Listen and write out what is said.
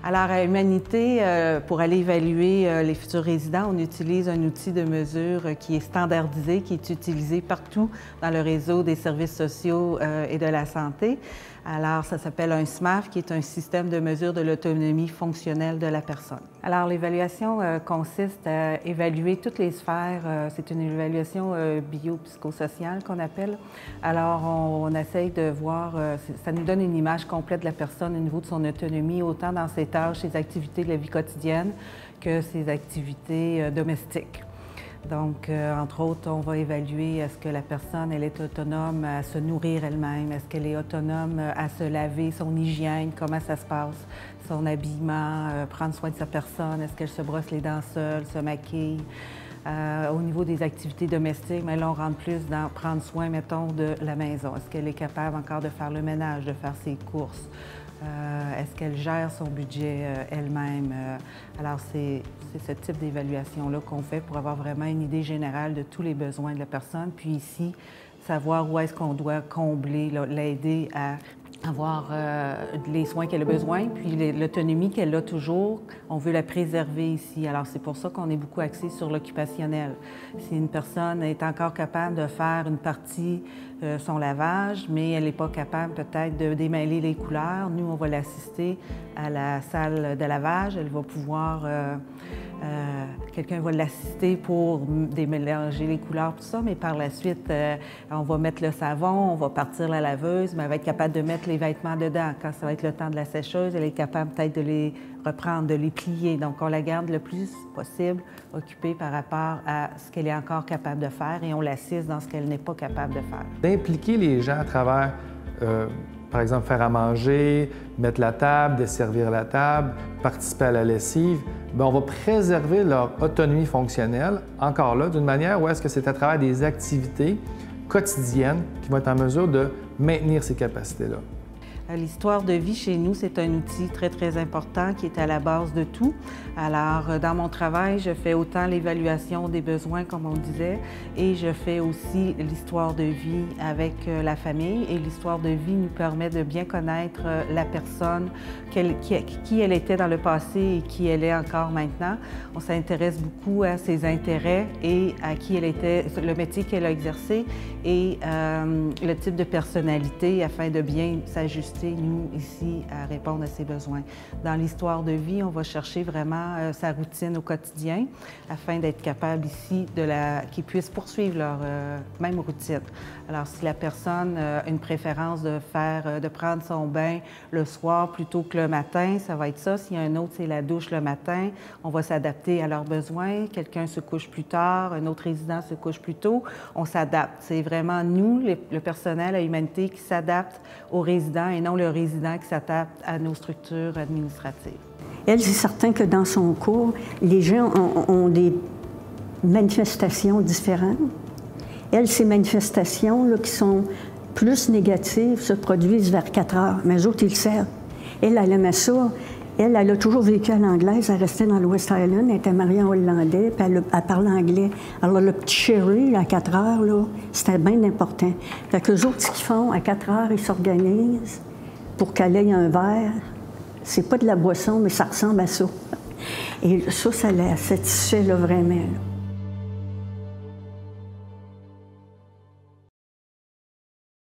Alors, à Humanité, pour aller évaluer les futurs résidents, on utilise un outil de mesure qui est standardisé, qui est utilisé partout dans le réseau des services sociaux et de la santé. Alors, ça s'appelle un SMAF, qui est un système de mesure de l'autonomie fonctionnelle de la personne. Alors, l'évaluation consiste à évaluer toutes les sphères. C'est une évaluation biopsychosociale qu'on appelle. Alors, on essaye de voir, ça nous donne une image complète de la personne au niveau de son autonomie, autant dans ses tâches, ses activités de la vie quotidienne que ses activités domestiques. Donc, entre autres, on va évaluer est-ce que la personne elle est autonome à se nourrir elle-même, est-ce qu'elle est autonome à se laver, son hygiène, comment ça se passe, son habillement, prendre soin de sa personne, est-ce qu'elle se brosse les dents seule, se maquille. Au niveau des activités domestiques, mais là, on rentre plus dans prendre soin, mettons, de la maison. Est-ce qu'elle est capable encore de faire le ménage, de faire ses courses? Est-ce qu'elle gère son budget elle-même? Alors, c'est ce type d'évaluation-là qu'on fait pour avoir vraiment une idée générale de tous les besoins de la personne. Puis ici, savoir où est-ce qu'on doit combler, l'aider à avoir les soins qu'elle a besoin, puis l'autonomie qu'elle a toujours, on veut la préserver ici. Alors, c'est pour ça qu'on est beaucoup axé sur l'occupationnel. Si une personne est encore capable de faire une partie son lavage, mais elle n'est pas capable peut-être de démêler les couleurs, nous, on va l'assister à la salle de lavage. Elle va pouvoir... quelqu'un va l'assister pour démélanger les couleurs, tout ça, mais par la suite, on va mettre le savon, on va partir la laveuse, mais elle va être capable de mettre les vêtements dedans. Quand ça va être le temps de la sécheuse, elle est capable peut-être de les reprendre, de les plier. Donc, on la garde le plus possible occupée par rapport à ce qu'elle est encore capable de faire et on l'assiste dans ce qu'elle n'est pas capable de faire. D'impliquer les gens à travers, par exemple, faire à manger, mettre la table, desservir la table, participer à la lessive, bien, on va préserver leur autonomie fonctionnelle, encore là, d'une manière où est-ce que c'est à travers des activités quotidiennes qui vont être en mesure de maintenir ces capacités-là. L'histoire de vie chez nous, c'est un outil très, très important qui est à la base de tout. Alors, dans mon travail, je fais autant l'évaluation des besoins, comme on disait, et je fais aussi l'histoire de vie avec la famille. Et l'histoire de vie nous permet de bien connaître la personne, qui elle était dans le passé et qui elle est encore maintenant. On s'intéresse beaucoup à ses intérêts et à qui elle était, le métier qu'elle a exercé et le type de personnalité afin de bien s'ajuster nous, ici, à répondre à ses besoins. Dans l'histoire de vie, on va chercher vraiment sa routine au quotidien afin d'être capable ici qu'ils puissent poursuivre leur même routine. Alors, si la personne a une préférence de prendre son bain le soir plutôt que le matin, ça va être ça. S'il y a un autre, c'est la douche le matin, on va s'adapter à leurs besoins. Quelqu'un se couche plus tard, un autre résident se couche plus tôt, on s'adapte. C'est vraiment nous, le personnel à Humanité, qui s'adapte aux résidents et non le résident qui s'adapte à nos structures administratives. Elle, c'est certain que dans son cours, les gens ont des manifestations différentes. Elle, ces manifestations là, qui sont plus négatives se produisent vers 4 heures, mais eux autres, ils le savent. Elle aimait ça. Elle a toujours vécu à l'anglaise, elle restait dans le West Island, elle était mariée en Hollandais, puis elle parle anglais. Alors le petit chéri, à 4 heures, là, c'était bien important. Fait que les autres, ce qu'ils font, à 4 heures, ils s'organisent pour qu'elle ait un verre. C'est pas de la boisson, mais ça ressemble à ça. Et ça la satisfait là, vraiment. Là.